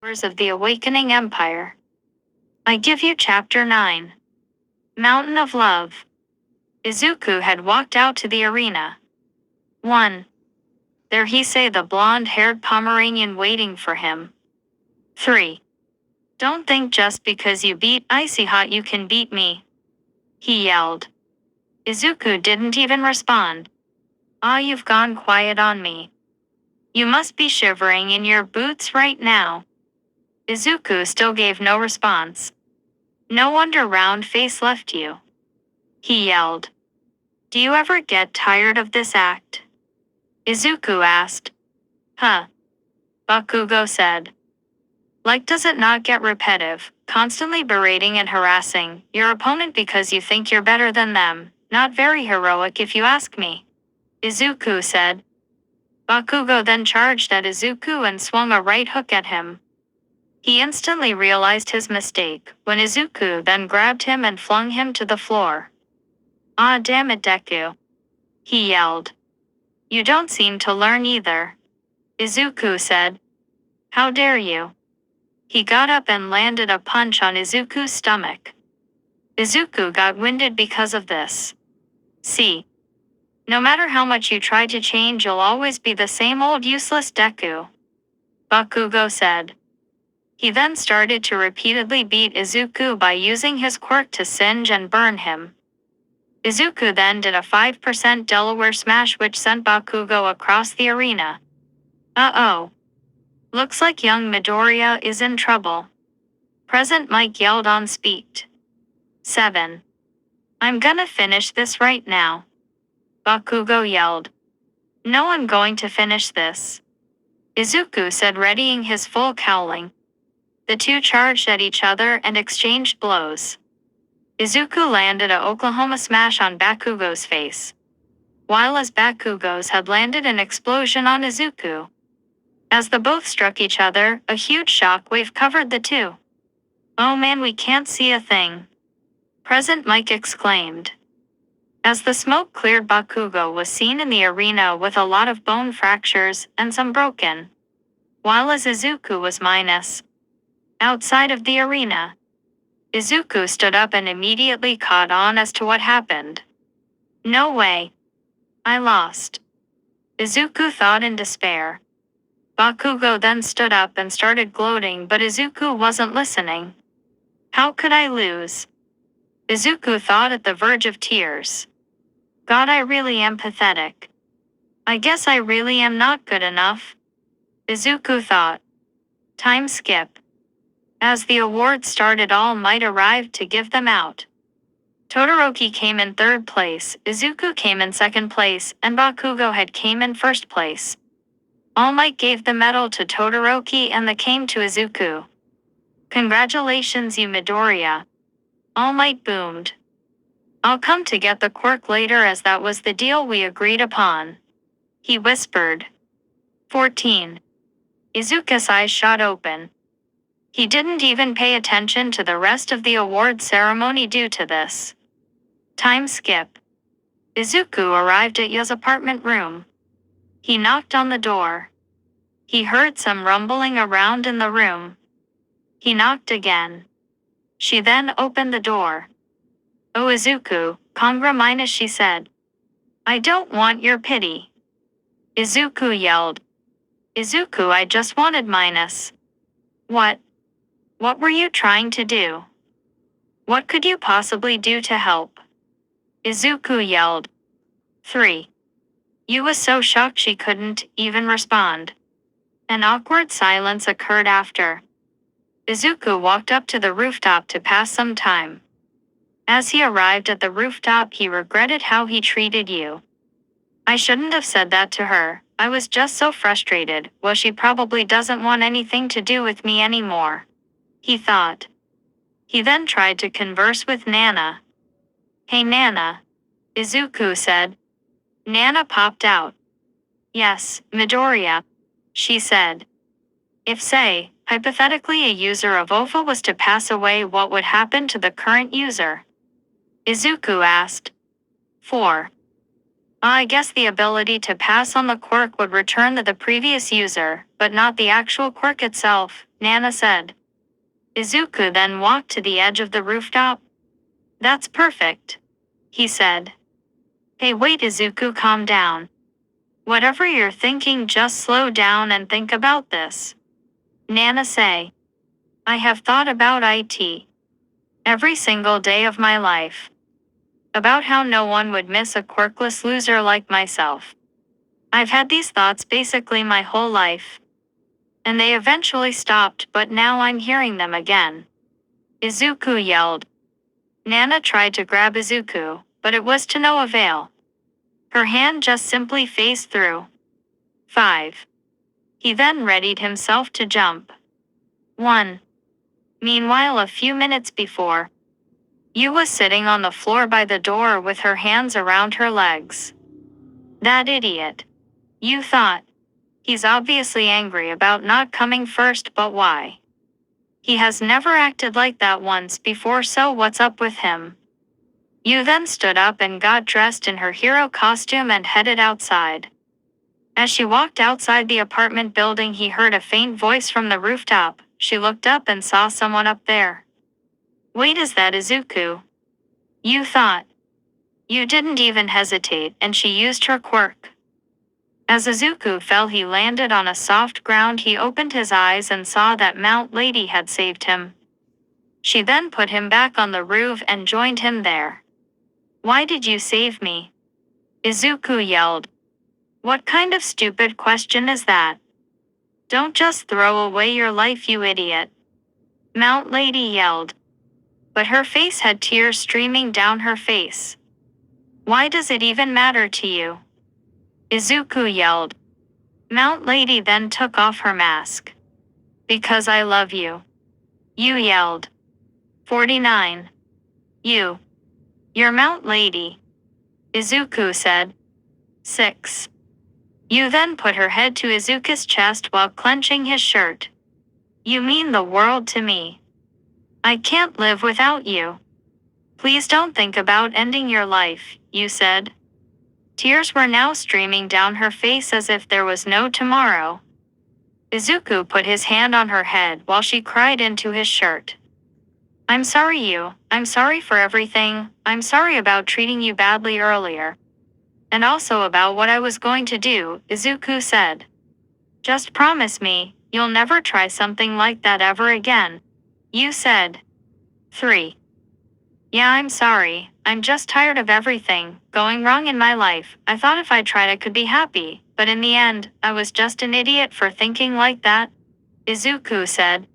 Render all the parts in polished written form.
Wars of the Awakening Empire. I give you Chapter 9. Mountain of Love. Izuku had walked out to the arena. 1. There he saw the blonde-haired Pomeranian waiting for him. 3. Don't think just because you beat Icy Hot you can beat me, he yelled. Izuku didn't even respond. Ah, you've gone quiet on me. You must be shivering in your boots right now. Izuku still gave no response. No wonder Round Face left you, he yelled. Do you ever get tired of this act? Izuku asked. Huh, Bakugo said. Like, does it not get repetitive, constantly berating and harassing your opponent because you think you're better than them? Not very heroic if you ask me, Izuku said. Bakugo then charged at Izuku and swung a right hook at him. He instantly realized his mistake when Izuku then grabbed him and flung him to the floor. Ah, damn it, Deku, he yelled. You don't seem to learn either, Izuku said. How dare you? He got up and landed a punch on Izuku's stomach. Izuku got winded because of this. See, no matter how much you try to change, you'll always be the same old useless Deku, Bakugo said. He then started to repeatedly beat Izuku by using his quirk to singe and burn him. Izuku then did a 5% Delaware smash which sent Bakugo across the arena. Uh-oh. Looks like young Midoriya is in trouble. Present Mike yelled on speaked. 7. I'm gonna finish this right now, Bakugo yelled. No, I'm going to finish this, Izuku said, readying his full cowling. The two charged at each other and exchanged blows. Izuku landed a Oklahoma smash on Bakugo's face, while as Bakugo's had landed an explosion on Izuku. As the both struck each other, a huge shockwave covered the two. Oh man, we can't see a thing, Present Mike exclaimed. As the smoke cleared, Bakugo was seen in the arena with a lot of bone fractures and some broken, while as Izuku was minus. Outside of the arena, Izuku stood up and immediately caught on as to what happened. No way. I lost, Izuku thought in despair. Bakugo then stood up and started gloating, but Izuku wasn't listening. How could I lose? Izuku thought at the verge of tears. God, I really am pathetic. I guess I really am not good enough, Izuku thought. Time skip. As the awards started, All Might arrived to give them out. Todoroki came in third place, Izuku came in second place, and Bakugo had came in first place. All Might gave the medal to Todoroki and the cane to Izuku. Congratulations, you Midoriya, All Might boomed. I'll come to get the quirk later as that was the deal we agreed upon, he whispered. 14. Izuku's eyes shot open. He didn't even pay attention to the rest of the award ceremony due to this. Time skip. Izuku arrived at Ya's apartment room. He knocked on the door. He heard some rumbling around in the room. He knocked again. She then opened the door. Oh, Izuku, congra she said. I don't want your pity, Izuku yelled. Izuku, I just wanted minus. What? What were you trying to do? What could you possibly do to help? Izuku yelled. 3. Yu was so shocked she couldn't even respond. An awkward silence occurred after. Izuku walked up to the rooftop to pass some time. As he arrived at the rooftop, he regretted how he treated Yu. I shouldn't have said that to her. I was just so frustrated. Well, she probably doesn't want anything to do with me anymore, he thought. He then tried to converse with Nana. Hey Nana, Izuku said. Nana popped out. Yes, Midoriya, she said. If, say, hypothetically a user of OFA was to pass away, what would happen to the current user? Izuku asked. 4. I guess the ability to pass on the quirk would return to the previous user, but not the actual quirk itself, Nana said. Izuku then walked to the edge of the rooftop. That's perfect, he said. Hey, wait, Izuku, calm down. Whatever you're thinking, just slow down and think about this. Nana say. I have thought about it every single day of my life. About how no one would miss a quirkless loser like myself. I've had these thoughts basically my whole life. And they eventually stopped, but now I'm hearing them again. Izuku yelled. Nana tried to grab Izuku, but it was to no avail. Her hand just simply phased through. 5. He then readied himself to jump. 1. Meanwhile, a few minutes before, Yu was sitting on the floor by the door with her hands around her legs. That idiot. Yu thought. He's obviously angry about not coming first, but why? He has never acted like that once before, so what's up with him? Yu then stood up and got dressed in her hero costume and headed outside. As she walked outside the apartment building, he heard a faint voice from the rooftop. She looked up and saw someone up there. Wait, is that Izuku? Yu thought. Yu didn't even hesitate, and she used her quirk. As Izuku fell, he landed on a soft ground. He opened his eyes and saw that Mount Lady had saved him. She then put him back on the roof and joined him there. Why did you save me? Izuku yelled. What kind of stupid question is that? Don't just throw away your life, you idiot. Mount Lady yelled. But her face had tears streaming down her face. Why does it even matter to you? Izuku yelled. Mount Lady then took off her mask. Because I love you. Yu yelled. 49. Yu. You're Mount Lady. Izuku said. 6. Yu then put her head to Izuku's chest while clenching his shirt. You mean the world to me. I can't live without you. Please don't think about ending your life, Yu said. Tears were now streaming down her face as if there was no tomorrow. Izuku put his hand on her head while she cried into his shirt. I'm sorry, Yu. I'm sorry for everything. I'm sorry about treating you badly earlier. And also about what I was going to do, Izuku said. Just promise me, you'll never try something like that ever again. Yu said. 3. Yeah, I'm sorry. I'm just tired of everything going wrong in my life. I thought if I tried I could be happy, but in the end, I was just an idiot for thinking like that. Izuku said.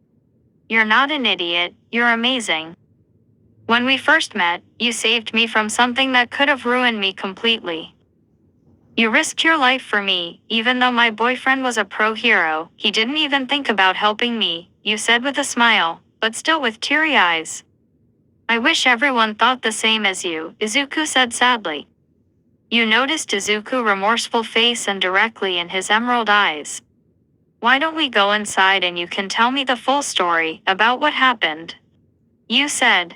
You're not an idiot, you're amazing. When we first met, you saved me from something that could have ruined me completely. You risked your life for me, even though my boyfriend was a pro hero. He didn't even think about helping me, you said with a smile, but still with teary eyes. I wish everyone thought the same as you, Izuku said sadly. You noticed Izuku's remorseful face and directly in his emerald eyes. Why don't we go inside and you can tell me the full story about what happened? You said.